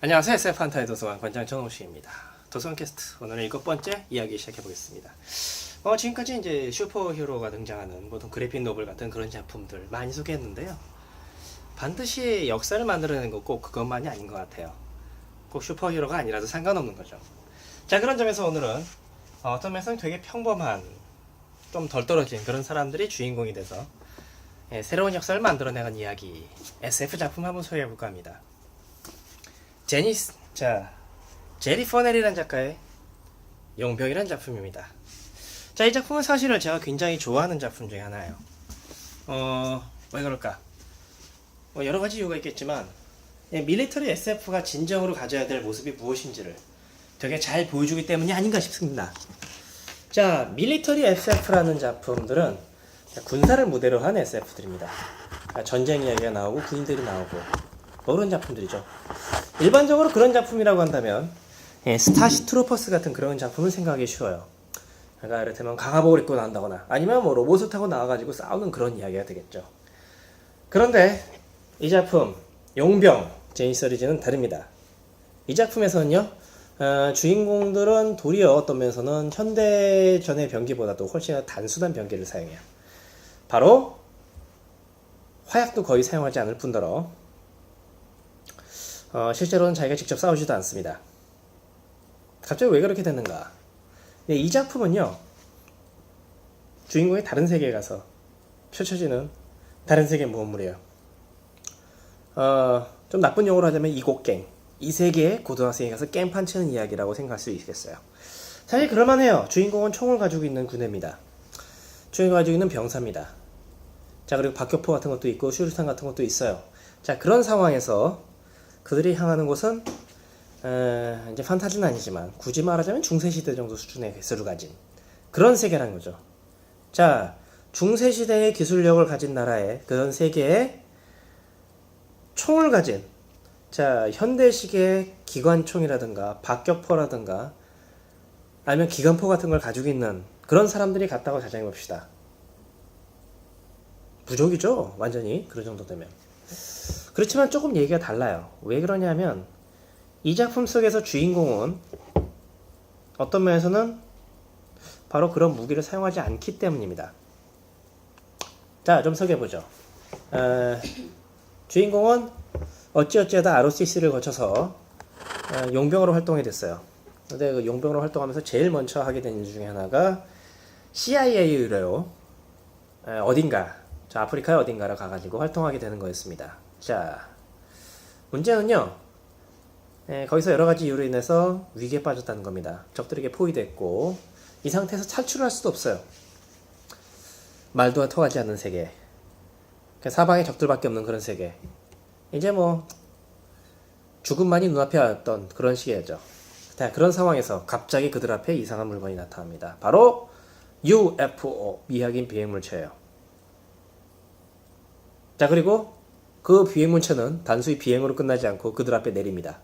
안녕하세요. SF한타의 도서관 관장 전홍식입니다. 도서관 캐스트 오늘은 7번째 이야기 시작해 보겠습니다. 지금까지 이제 슈퍼히어로가 등장하는 보통 그래픽 노블 같은 그런 작품들 많이 소개했는데요. 반드시 역사를 만들어내는 거 꼭 그것만이 아닌 것 같아요. 꼭 슈퍼히어로가 아니라도 상관없는 거죠. 자, 그런 점에서 오늘은 어떤 면에서는 되게 평범한 좀 덜 떨어진 그런 사람들이 주인공이 돼서 새로운 역사를 만들어내는 이야기 SF 작품 한번 소개해 볼까 합니다. 제리 퍼넬이라는 작가의 용병이라는 작품입니다. 자, 이 작품은 사실은 제가 굉장히 좋아하는 작품 중에 하나예요. 왜 그럴까? 여러 가지 이유가 있겠지만, 밀리터리 SF가 진정으로 가져야 될 모습이 무엇인지를 되게 잘 보여주기 때문이 아닌가 싶습니다. 자, 밀리터리 SF라는 작품들은 군사를 무대로 한 SF들입니다. 전쟁 이야기가 나오고 군인들이 나오고 그런 작품들이죠. 일반적으로 그런 작품이라고 한다면 스타시 트루퍼스 같은 그런 작품을 생각하기 쉬워요. 그러니까 이를테면 강화복을 입고 나온다거나 아니면 뭐 로봇을 타고 나와가지고 싸우는 그런 이야기가 되겠죠. 그런데 이 작품 용병 제니서리즈는 다릅니다. 이 작품에서는요, 주인공들은 도리어 어떤 면에서는 현대전의 병기보다도 훨씬 단순한 병기를 사용해요. 바로 화약도 거의 사용하지 않을 뿐더러 실제로는 자기가 직접 싸우지도 않습니다. 갑자기 왜 그렇게 됐는가? 이 작품은요, 주인공이 다른 세계에 가서 펼쳐지는 다른 세계 모험물이에요. 좀 나쁜 용어로 하자면 이곡갱, 이 세계에 고등학생이 가서 깽판 치는 이야기라고 생각할 수 있겠어요. 사실 그럴만해요. 주인공은 총을 가지고 있는 군대입니다. 총을 가지고 있는 병사입니다. 자, 그리고 박격포 같은 것도 있고 슈루탄 같은 것도 있어요. 자, 그런 상황에서 그들이 향하는 곳은 이제 판타지는 아니지만 굳이 말하자면 중세시대 정도 수준의 기술을 가진 그런 세계라는 거죠. 자, 중세시대의 기술력을 가진 나라의 그런 세계에 총을 가진, 자, 현대식의 기관총이라든가 박격포라든가 아니면 기관포 같은 걸 가지고 있는 그런 사람들이 갔다고 자정해 봅시다. 부족이죠, 완전히. 그런 정도 되면. 그렇지만 조금 얘기가 달라요. 왜 그러냐면 이 작품 속에서 주인공은 어떤 면에서는 바로 그런 무기를 사용하지 않기 때문입니다. 자, 좀 소개해보죠. 주인공은 어찌어찌하다 ROCC를 거쳐서 용병으로 활동이 됐어요. 근데 그 용병으로 활동하면서 제일 먼저 하게 된 일 중에 하나가 CIA로 어딘가, 저 아프리카의 어딘가로 가가지고 활동하게 되는 거였습니다. 자, 문제는요, 거기서 여러 가지 이유로 인해서 위기에 빠졌다는 겁니다. 적들에게 포위됐고 이 상태에서 탈출할 수도 없어요. 말도 통하지 않는 세계, 사방에 적들밖에 없는 그런 세계. 이제 뭐 죽음만이 눈앞에 왔던 그런 시기였죠. 자, 그런 상황에서 갑자기 그들 앞에 이상한 물건이 나타납니다. 바로 UFO, 미확인 비행물체예요. 자, 그리고 그 비행물체는 단순히 비행으로 끝나지 않고 그들 앞에 내립니다.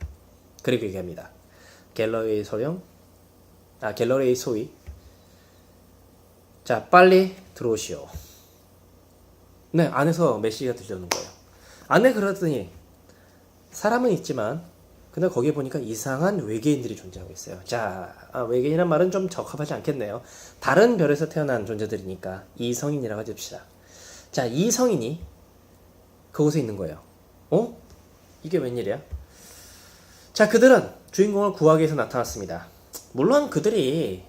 그리고 얘기합니다. 갤러리의 소위. 자, 빨리 들어오시오. 네, 안에서 메시지가 들려오는 거예요. 안에 그러더니 사람은 있지만 근데 거기에 보니까 이상한 외계인들이 존재하고 있어요. 자, 외계인이란 말은 좀 적합하지 않겠네요. 다른 별에서 태어난 존재들이니까 이성인이라고 해줍시다. 자, 이성인이 그곳에 있는 거예요. 이게 웬일이야? 자, 그들은 주인공을 구하기 위해서 나타났습니다. 물론 그들이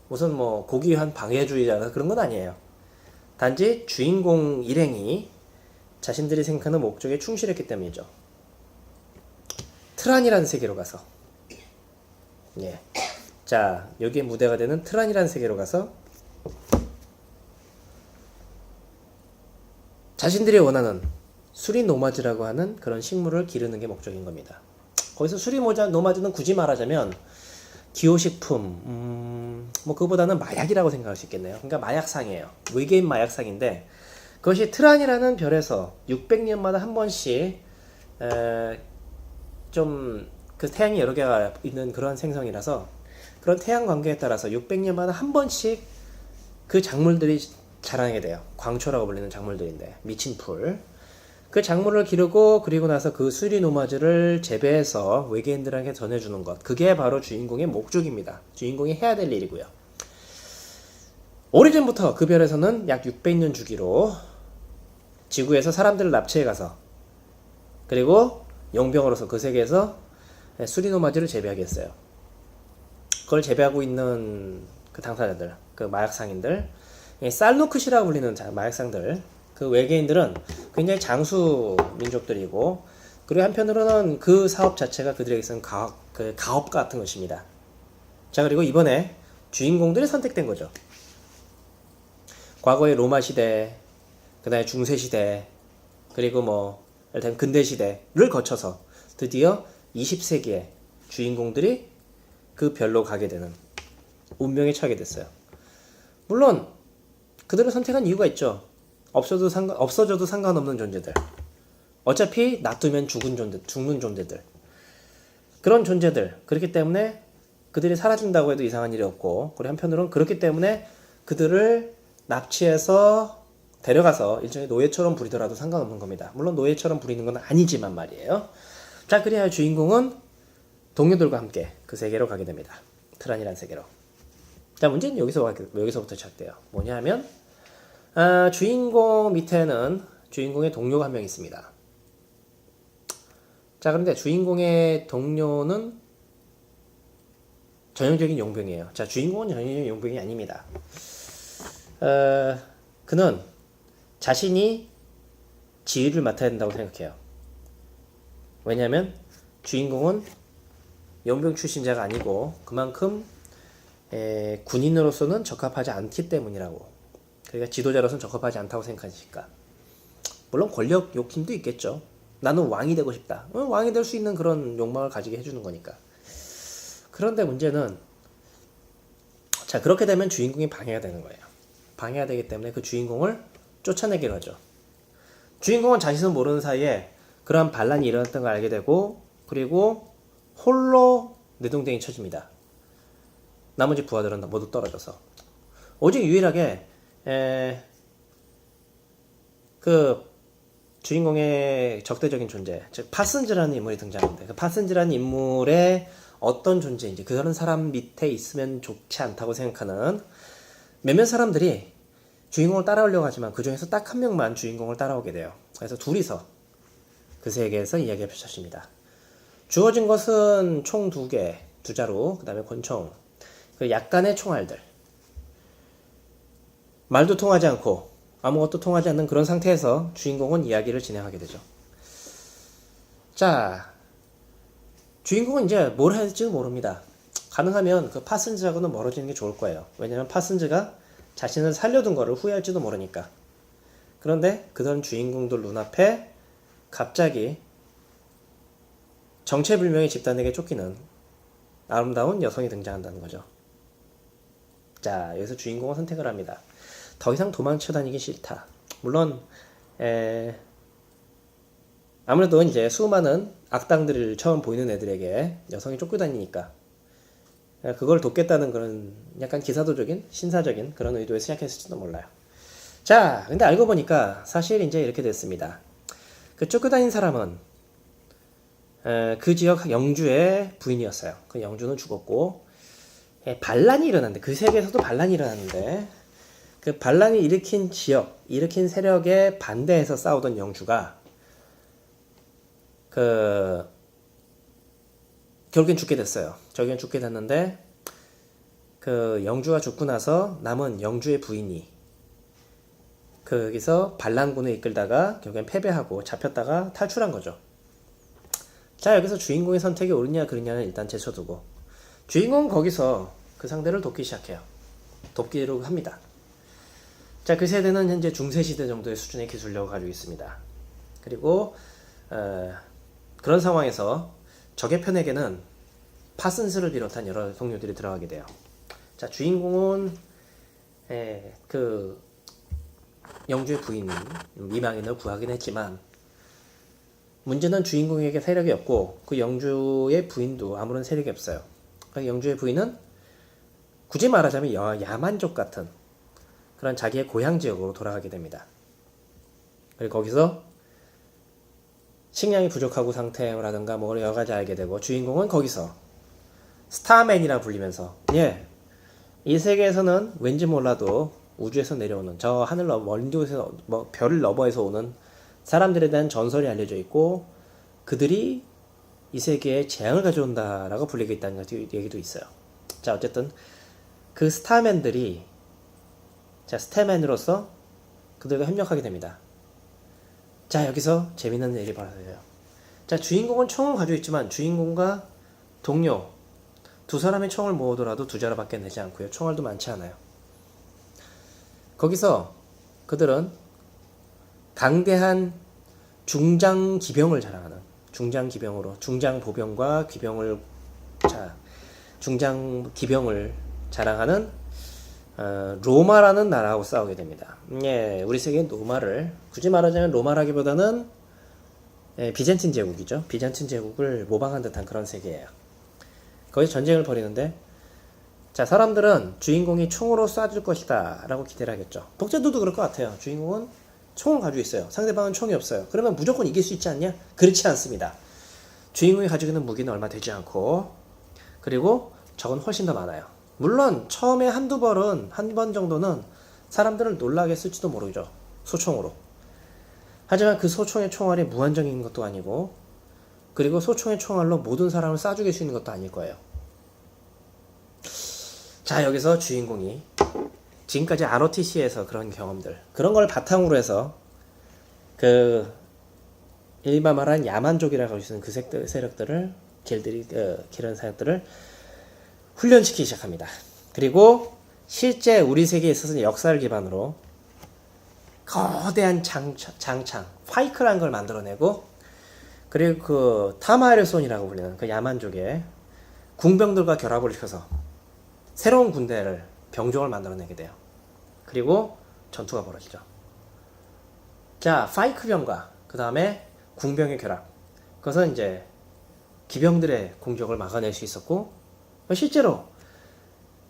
무슨 뭐 고귀한 방해주의자나 그런 건 아니에요. 단지 주인공 일행이 자신들이 생각하는 목적에 충실했기 때문이죠. 트란이라는 세계로 가서, 자, 여기에 무대가 되는 트란이라는 세계로 가서 자신들이 원하는 수리노마즈라고 하는 그런 식물을 기르는 게 목적인 겁니다. 거기서 수리노마즈는 굳이 말하자면 기호식품, 뭐 그거보다는 마약이라고 생각할 수 있겠네요. 그러니까 마약상이에요. 외계인 마약상인데 그것이 트란이라는 별에서 600년마다 한 번씩 좀 그 태양이 여러 개가 있는 그런 생성이라서 그런 태양 관계에 따라서 600년마다 한 번씩 그 작물들이 자라게 돼요. 광초라고 불리는 작물들인데 미친 풀. 그 작물을 기르고 그리고 나서 그 수리 노마즈를 재배해서 외계인들에게 전해주는 것. 그게 바로 주인공의 목적입니다. 주인공이 해야 될 일이고요. 오래전부터 그 별에서는 약 600년 주기로 지구에서 사람들을 납치해 가서 그리고 용병으로서 그 세계에서 수리 노마즈를 재배하게 했어요. 그걸 재배하고 있는 그 당사자들, 그 마약상인들, 살루크시라고 불리는 마약상들, 그 외계인들은 굉장히 장수 민족들이고, 그리고 한편으로는 그 사업 자체가 그들에게서는 가업 같은 것입니다. 자, 그리고 이번에 주인공들이 선택된 거죠. 과거의 로마 시대, 그 다음에 중세 시대, 그리고 뭐 일단 근대 시대를 거쳐서 드디어 20세기에 주인공들이 그 별로 가게 되는 운명에 처하게 됐어요. 물론 그들을 선택한 이유가 있죠. 없어져도 상관없는 존재들. 어차피 놔두면 죽는 존재들. 그런 존재들. 그렇기 때문에 그들이 사라진다고 해도 이상한 일이 없고, 그리고 한편으로는 그렇기 때문에 그들을 납치해서 데려가서 일종의 노예처럼 부리더라도 상관없는 겁니다. 물론 노예처럼 부리는 건 아니지만 말이에요. 자, 그래야 주인공은 동료들과 함께 그 세계로 가게 됩니다. 트란이라는 세계로. 자, 문제는 여기서부터 시작돼요. 뭐냐 하면, 주인공 밑에는 주인공의 동료가 한 명 있습니다. 자, 그런데 주인공의 동료는 전형적인 용병이에요. 자, 주인공은 전형적인 용병이 아닙니다. 그는 자신이 지휘를 맡아야 된다고 생각해요. 왜냐하면 주인공은 용병 출신자가 아니고 그만큼 군인으로서는 적합하지 않기 때문이라고. 그러니까 지도자로서는 적합하지 않다고 생각하니까. 물론 권력 욕심도 있겠죠. 나는 왕이 되고 싶다. 왕이 될 수 있는 그런 욕망을 가지게 해주는 거니까. 그런데 문제는, 자, 그렇게 되면 주인공이 방해가 되는 거예요. 방해가 되기 때문에 그 주인공을 쫓아내기로 하죠. 주인공은 자신은 모르는 사이에 그러한 반란이 일어났던 걸 알게 되고, 그리고 홀로 내동댕이 쳐집니다. 나머지 부하들은 모두 떨어져서. 오직 유일하게 그 주인공의 적대적인 존재, 즉 파슨즈라는 인물이 등장하는데, 그 파슨즈라는 인물의 어떤 존재인지, 그런 사람 밑에 있으면 좋지 않다고 생각하는 몇몇 사람들이 주인공을 따라오려고 하지만 그 중에서 딱 한 명만 주인공을 따라오게 돼요. 그래서 둘이서 그 세계에서 이야기가 펼쳐집니다. 주어진 것은 총 2개, 2자루, 그 다음에 권총, 그 약간의 총알들. 말도 통하지 않고 아무것도 통하지 않는 그런 상태에서 주인공은 이야기를 진행하게 되죠. 자, 주인공은 이제 뭘 해야 될지는 모릅니다. 가능하면 그 파슨즈하고는 멀어지는 게 좋을 거예요. 왜냐면 파슨즈가 자신을 살려둔 거를 후회할지도 모르니까. 그런데 그런 주인공들 눈앞에 갑자기 정체불명의 집단에게 쫓기는 아름다운 여성이 등장한다는 거죠. 자, 여기서 주인공은 선택을 합니다. 더 이상 도망쳐 다니기 싫다. 물론 아무래도 이제 수많은 악당들을 처음 보이는 애들에게 여성이 쫓겨다니니까 그걸 돕겠다는 그런 약간 기사도적인 신사적인 그런 의도에 시작했을지도 몰라요. 자, 근데 알고 보니까 사실 이제 이렇게 됐습니다. 그 쫓겨다닌 사람은 그 지역 영주의 부인이었어요. 그 영주는 죽었고, 반란이 일어났는데, 그 세계에서도 반란이 일어났는데, 그 반란이 일으킨 세력에 반대해서 싸우던 영주가 결국엔 죽게 됐어요. 결국엔 죽게 됐는데, 그 영주가 죽고 나서 남은 영주의 부인이 거기서 반란군을 이끌다가 결국엔 패배하고 잡혔다가 탈출한 거죠. 자, 여기서 주인공의 선택이 옳으냐 그르냐는 일단 제쳐두고, 주인공은 거기서 그 상대를 돕기 시작해요. 돕기로 합니다. 자, 그 세대는 현재 중세시대 정도의 수준의 기술력을 가지고 있습니다. 그리고 그런 상황에서 적의 편에게는 파슨스를 비롯한 여러 동료들이 들어가게 돼요. 자, 주인공은 그 영주의 부인 이방인을 구하긴 했지만, 문제는 주인공에게 세력이 없고 그 영주의 부인도 아무런 세력이 없어요. 그 영주의 부인은 굳이 말하자면 야만족 같은 그런 자기의 고향 지역으로 돌아가게 됩니다. 그리고 거기서 식량이 부족하고 상태라든가 뭐 여러 가지 알게 되고 주인공은 거기서 스타맨이라 불리면서 이 세계에서는 왠지 몰라도 우주에서 내려오는 저 하늘 먼 곳에서 뭐 별을 넘어에서 오는 사람들에 대한 전설이 알려져 있고 그들이 이 세계에 재앙을 가져온다라고 불리고 있다는 얘기도 있어요. 자, 어쨌든 그 스타맨들이 스타맨으로서 그들과 협력하게 됩니다. 자, 여기서 재밌는 일이 벌어져요. 자, 주인공은 총을 가지고 있지만 주인공과 동료 두 사람의 총을 모으더라도 두 자루밖에 내지 않고요. 총알도 많지 않아요. 거기서 그들은 강대한 중장 기병을 자랑하는 중장 보병과 중장 기병을 자랑하는 로마라는 나라하고 싸우게 됩니다. 우리 세계의 로마를 굳이 말하자면 로마라기보다는 비잔틴 제국이죠. 비잔틴 제국을 모방한 듯한 그런 세계예요. 거기서 전쟁을 벌이는데 자, 사람들은 주인공이 총으로 쏴줄 것이다 라고 기대를 하겠죠. 독재도도 그럴 것 같아요. 주인공은 총을 가지고 있어요. 상대방은 총이 없어요. 그러면 무조건 이길 수 있지 않냐? 그렇지 않습니다. 주인공이 가지고 있는 무기는 얼마 되지 않고 그리고 적은 훨씬 더 많아요. 물론 처음에 한 번 정도는 사람들을 놀라게 쓸지도 모르죠. 소총으로. 하지만 그 소총의 총알이 무한정인 것도 아니고 그리고 소총의 총알로 모든 사람을 쏴 죽일 수 있는 것도 아닐 거예요. 자, 여기서 주인공이 지금까지 ROTC에서 그런 경험들 그런 걸 바탕으로 해서 그 일반 말하는 야만족이라고 할 수 있는 그 세력들을 그런 세력들을 훈련시키기 시작합니다. 그리고 실제 우리 세계에 있어서는 역사를 기반으로 거대한 장창 파이크라는 걸 만들어내고 그리고 그 타마르손이라고 불리는 그 야만족의 궁병들과 결합을 시켜서 새로운 군대를 병종을 만들어내게 돼요. 그리고 전투가 벌어지죠. 자, 파이크병과 그 다음에 궁병의 결합. 그것은 이제 기병들의 공격을 막아낼 수 있었고 실제로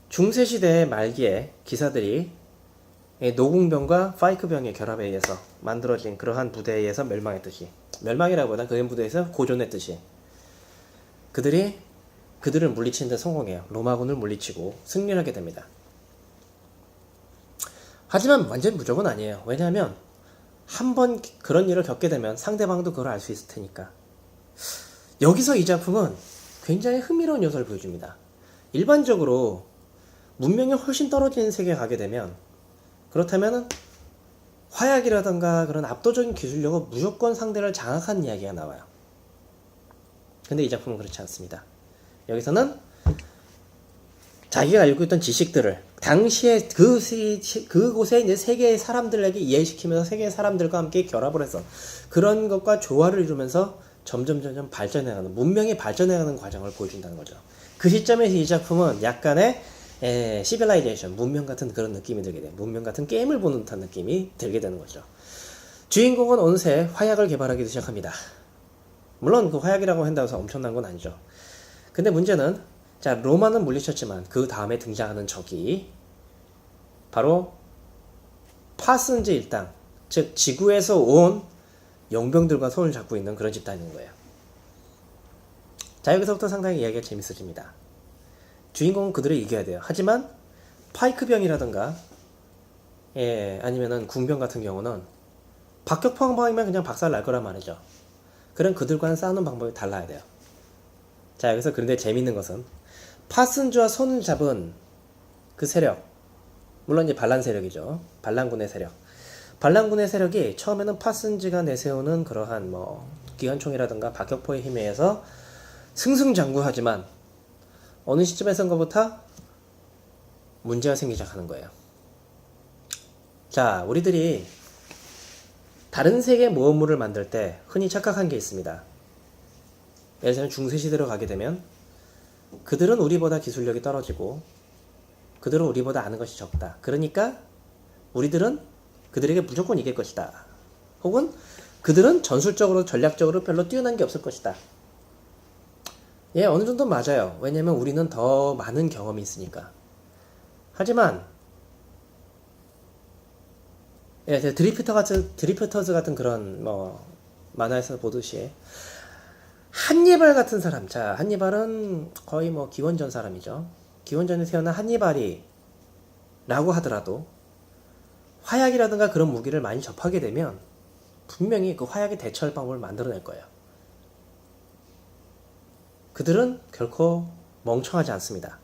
중세시대 말기에 기사들이 노궁병과 파이크병의 결합에 의해서 만들어진 그러한 부대에 의해서 멸망했듯이 멸망이라기보다 그 부대에서 고존했듯이 그들을 물리치는 데 성공해요. 로마군을 물리치고 승리를 하게 됩니다. 하지만 완전 무조건 아니에요. 왜냐하면 한번 그런 일을 겪게 되면 상대방도 그걸 알 수 있을 테니까. 여기서 이 작품은 굉장히 흥미로운 요소를 보여줍니다. 일반적으로 문명이 훨씬 떨어지는 세계에 가게 되면 그렇다면 화약이라던가 그런 압도적인 기술력은 무조건 상대를 장악하는 이야기가 나와요. 근데 이 작품은 그렇지 않습니다. 여기서는 자기가 알고 있던 지식들을 당시에 그곳에 이제 세계의 사람들에게 이해시키면서 세계의 사람들과 함께 결합을 해서 그런 것과 조화를 이루면서 점점 발전해가는 문명이 발전해가는 과정을 보여준다는 거죠. 그 시점에서 이 작품은 약간의 시빌라이제이션, 문명 같은 그런 느낌이 들게 돼요. 문명 같은 게임을 보는 듯한 느낌이 들게 되는 거죠. 주인공은 어느새 화약을 개발하기 시작합니다. 물론 그 화약이라고 한다고 해서 엄청난 건 아니죠. 근데 문제는 자, 로마는 물리쳤지만 그 다음에 등장하는 적이 바로 파슨즈 일당, 즉 지구에서 온 용병들과 손을 잡고 있는 그런 집단인 거예요. 자, 여기서부터 상당히 이야기가 재밌어집니다. 주인공은 그들을 이겨야 돼요. 하지만 파이크병이라든가 아니면은 궁병 같은 경우는 박격포항방이면 그냥 박살 날 거란 말이죠. 그럼 그들과는 싸우는 방법이 달라야 돼요. 자, 여기서 그런데 재밌는 것은 파슨즈와 손을 잡은 그 세력, 물론 이제 반란 세력이죠. 반란군의 세력. 반란군의 세력이 처음에는 파슨즈가 내세우는 그러한 기관총이라든가 박격포의 힘에 의해서 승승장구하지만 어느 시점에선가부터 문제가 생기기 시작하는 거예요. 자, 우리들이 다른 세계 모험물을 만들 때 흔히 착각한 게 있습니다. 예를 들면 중세시대로 가게 되면 그들은 우리보다 기술력이 떨어지고 그들은 우리보다 아는 것이 적다. 그러니까 우리들은 그들에게 무조건 이길 것이다. 혹은 그들은 전술적으로 전략적으로 별로 뛰어난 게 없을 것이다. 어느 정도 맞아요. 왜냐면 우리는 더 많은 경험이 있으니까. 하지만 드리프터즈 같은 그런 만화에서 보듯이 한니발 같은 사람. 자, 한니발은 거의 뭐 기원전 사람이죠. 기원전에 태어난 한니발이 라고 하더라도 화약이라든가 그런 무기를 많이 접하게 되면 분명히 그 화약에 대처할 방법을 만들어낼 거예요. 그들은 결코 멍청하지 않습니다.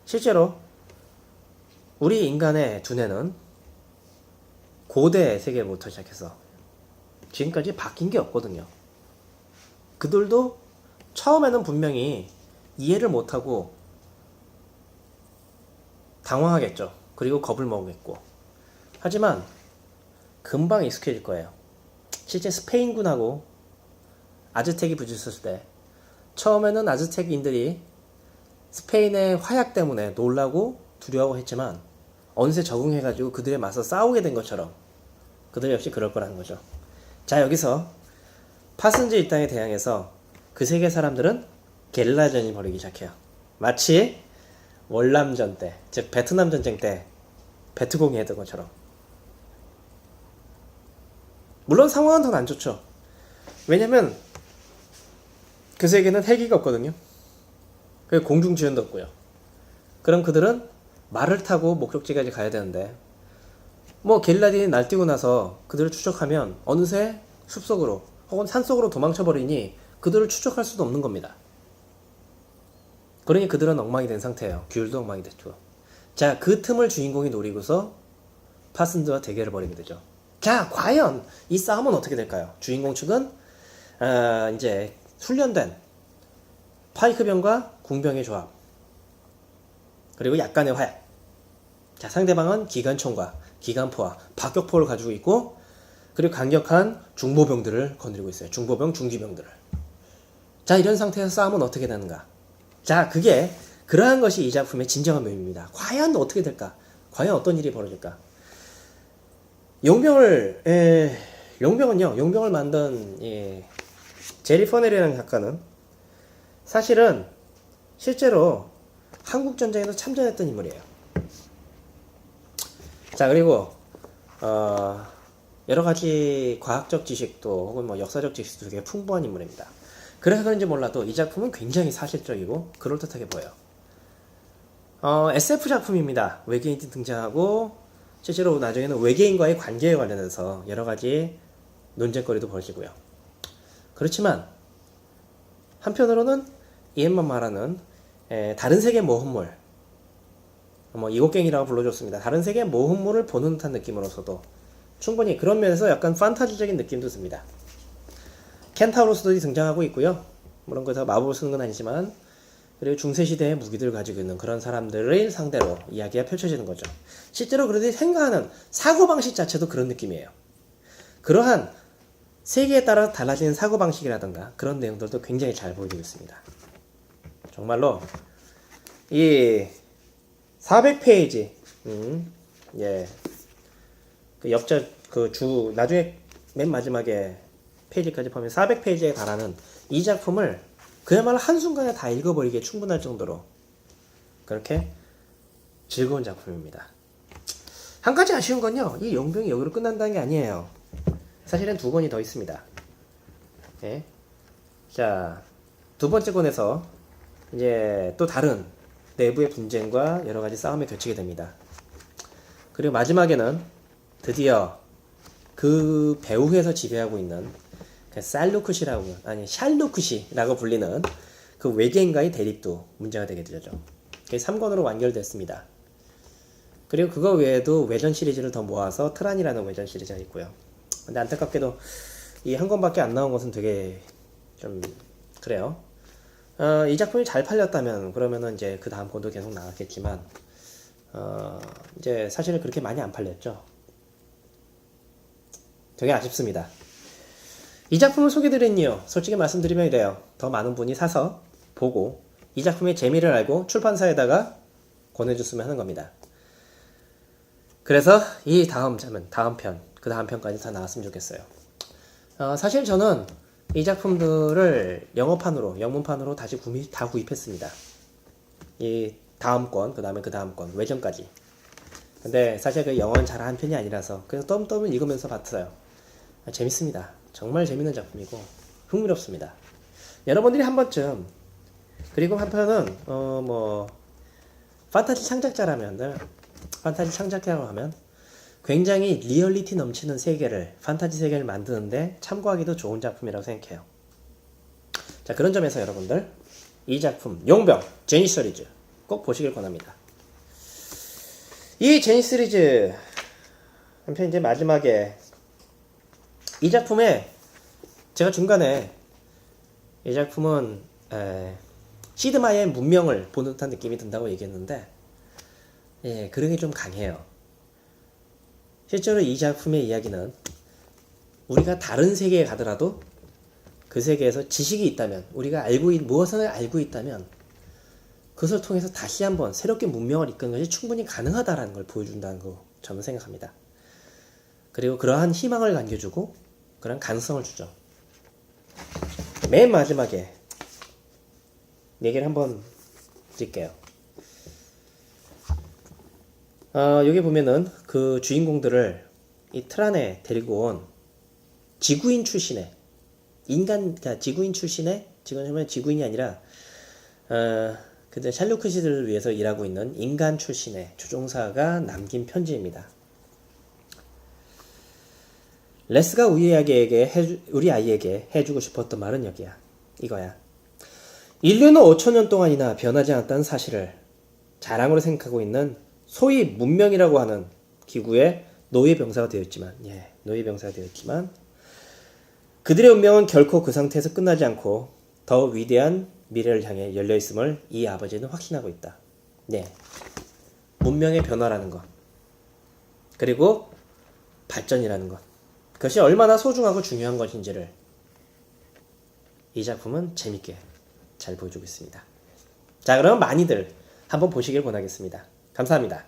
실제로 우리 인간의 두뇌는 고대 세계부터 시작해서 지금까지 바뀐 게 없거든요. 그들도 처음에는 분명히 이해를 못하고 당황하겠죠. 그리고 겁을 먹겠고. 하지만 금방 익숙해질 거예요. 실제 스페인군하고 아즈텍이 부딪혔을 때 처음에는 아즈텍인들이 스페인의 화약 때문에 놀라고 두려워했지만 어느새 적응해가지고 그들에 맞서 싸우게 된 것처럼 그들 역시 그럴 거라는 거죠. 자, 여기서 파슨즈 일당에 대항해서 그 세계 사람들은 게릴라전이 벌이기 시작해요. 마치 월남전 때, 즉 베트남 전쟁 때 베트공이 했던 것처럼. 물론 상황은 더 안 좋죠. 왜냐면 그 세계는 헬기가 없거든요. 그리고 공중 지원도 없고요. 그럼 그들은 말을 타고 목적지까지 가야 되는데 뭐 게릴라들이 날뛰고 나서 그들을 추적하면 어느새 숲속으로 혹은 산속으로 도망쳐버리니 그들을 추적할 수도 없는 겁니다. 그러니 그들은 엉망이 된 상태예요. 귤도 엉망이 됐죠. 자, 그 틈을 주인공이 노리고서 파슨드와 대결을 벌이게 되죠. 자, 과연 이 싸움은 어떻게 될까요? 주인공 측은 이제 훈련된 파이크병과 궁병의 조합, 그리고 약간의 화약. 자, 상대방은 기관총과 기관포와 박격포를 가지고 있고, 그리고 강력한 중보병들을 거느리고 있어요. 중보병, 중기병들을. 자, 이런 상태에서 싸움은 어떻게 되는가? 자, 그러한 것이 이 작품의 진정한 묘미입니다. 과연 어떻게 될까? 과연 어떤 일이 벌어질까? 용병을 만든 제리 퍼넬이라는 작가는 사실은 실제로 한국전쟁에도 참전했던 인물이에요. 자, 그리고 여러가지 과학적 지식도 혹은 뭐 역사적 지식도 되게 풍부한 인물입니다. 그래서 그런지 몰라도 이 작품은 굉장히 사실적이고 그럴듯하게 보여요. SF 작품입니다. 외계인이 등장하고 실제로 나중에는 외계인과의 관계에 관련해서 여러가지 논쟁거리도 벌어지고요. 그렇지만 한편으로는 이엠만 말하는 다른 세계 모험물, 뭐 이곡갱이라고 불러줬습니다. 다른 세계 모험물을 보는 듯한 느낌으로서도 충분히 그런 면에서 약간 판타지적인 느낌도 듭니다. 켄타우로스들이 등장하고 있고요. 물론 그래서 마법을 쓰는 건 아니지만, 그리고 중세시대의 무기들을 가지고 있는 그런 사람들을 상대로 이야기가 펼쳐지는 거죠. 실제로 그들이 생각하는 사고방식 자체도 그런 느낌이에요. 그러한 세계에 따라 달라지는 사고방식이라든가 그런 내용들도 굉장히 잘 보여주고 있습니다. 정말로 이 400페이지 그 옆절 나중에 맨 마지막에 페이지까지 보면 400페이지에 달하는 이 작품을 그야말로 한순간에 다 읽어버리기에 충분할 정도로 그렇게 즐거운 작품입니다. 한 가지 아쉬운 건요, 이 용병이 여기로 끝난다는 게 아니에요. 사실은 2권이 더 있습니다. 네. 자, 2번째 권에서 이제 또 다른 내부의 분쟁과 여러가지 싸움에 겹치게 됩니다. 그리고 마지막에는 드디어 그 배후에서 지배하고 있는 샬루크시라고 불리는 그 외계인과의 대립도 문제가 되게 되죠. 그게 3권으로 완결됐습니다. 그리고 그거 외에도 외전 시리즈를 더 모아서 트란이라는 외전 시리즈가 있고요. 근데 안타깝게도 이 한 권밖에 안 나온 것은 되게 좀 그래요. 이 작품이 잘 팔렸다면 그러면은 이제 그 다음 권도 계속 나왔겠지만 이제 사실은 그렇게 많이 안 팔렸죠. 되게 아쉽습니다. 이 작품을 소개드린 이유, 솔직히 말씀드리면 이래요. 더 많은 분이 사서 보고 이 작품의 재미를 알고 출판사에다가 권해줬으면 하는 겁니다. 그래서 이 다음 편, 그 다음 편까지 다 나왔으면 좋겠어요. 사실 저는 이 작품들을 영문판으로 다시 다 구입했습니다. 이 다음 권, 그 다음에 그 다음 권, 외전까지. 근데 사실 그 영어는 잘하는 편이 아니라서 그래서 떠듬떠듬 읽으면서 봤어요. 재밌습니다. 정말 재밌는 작품이고 흥미롭습니다. 여러분들이 한 번쯤, 그리고 한편은 판타지 창작자라고 하면 굉장히 리얼리티 넘치는 세계를, 판타지 세계를 만드는데 참고하기도 좋은 작품이라고 생각해요. 자, 그런 점에서 여러분들 이 작품 용병 제니 시리즈 꼭 보시길 권합니다. 이 제니 시리즈 한편 이제 마지막에 이 작품에 제가 중간에 이 작품은 시드마의 문명을 보는 듯한 느낌이 든다고 얘기했는데, 예, 그런 게 좀 강해요. 실제로 이 작품의 이야기는 우리가 다른 세계에 가더라도 그 세계에서 지식이 있다면, 우리가 무엇을 알고 있다면 그것을 통해서 다시 한번 새롭게 문명을 이끄는 것이 충분히 가능하다는 걸 보여준다는 거 저는 생각합니다. 그리고 그러한 희망을 안겨주고 그런 가능성을 주죠. 맨 마지막에 얘기를 한번 드릴게요. 여기 보면은 그 주인공들을 이 틀 안에 데리고 온 지구인 출신의 지구인이 아니라 근데 샬루크 시들을 위해서 일하고 있는 인간 출신의 조종사가 남긴 편지입니다. 레스가 우리 아이에게 해주고 싶었던 말은 이거야. 인류는 5천년 동안이나 변하지 않았다는 사실을 자랑으로 생각하고 있는 소위 문명이라고 하는 기구의 노예병사가 되었지만 그들의 운명은 결코 그 상태에서 끝나지 않고 더 위대한 미래를 향해 열려있음을 이 아버지는 확신하고 있다. 네, 문명의 변화라는 것, 그리고 발전이라는 것, 그것이 얼마나 소중하고 중요한 것인지를 이 작품은 재밌게 잘 보여주고 있습니다. 자, 그럼 많이들 한번 보시길 권하겠습니다. 감사합니다.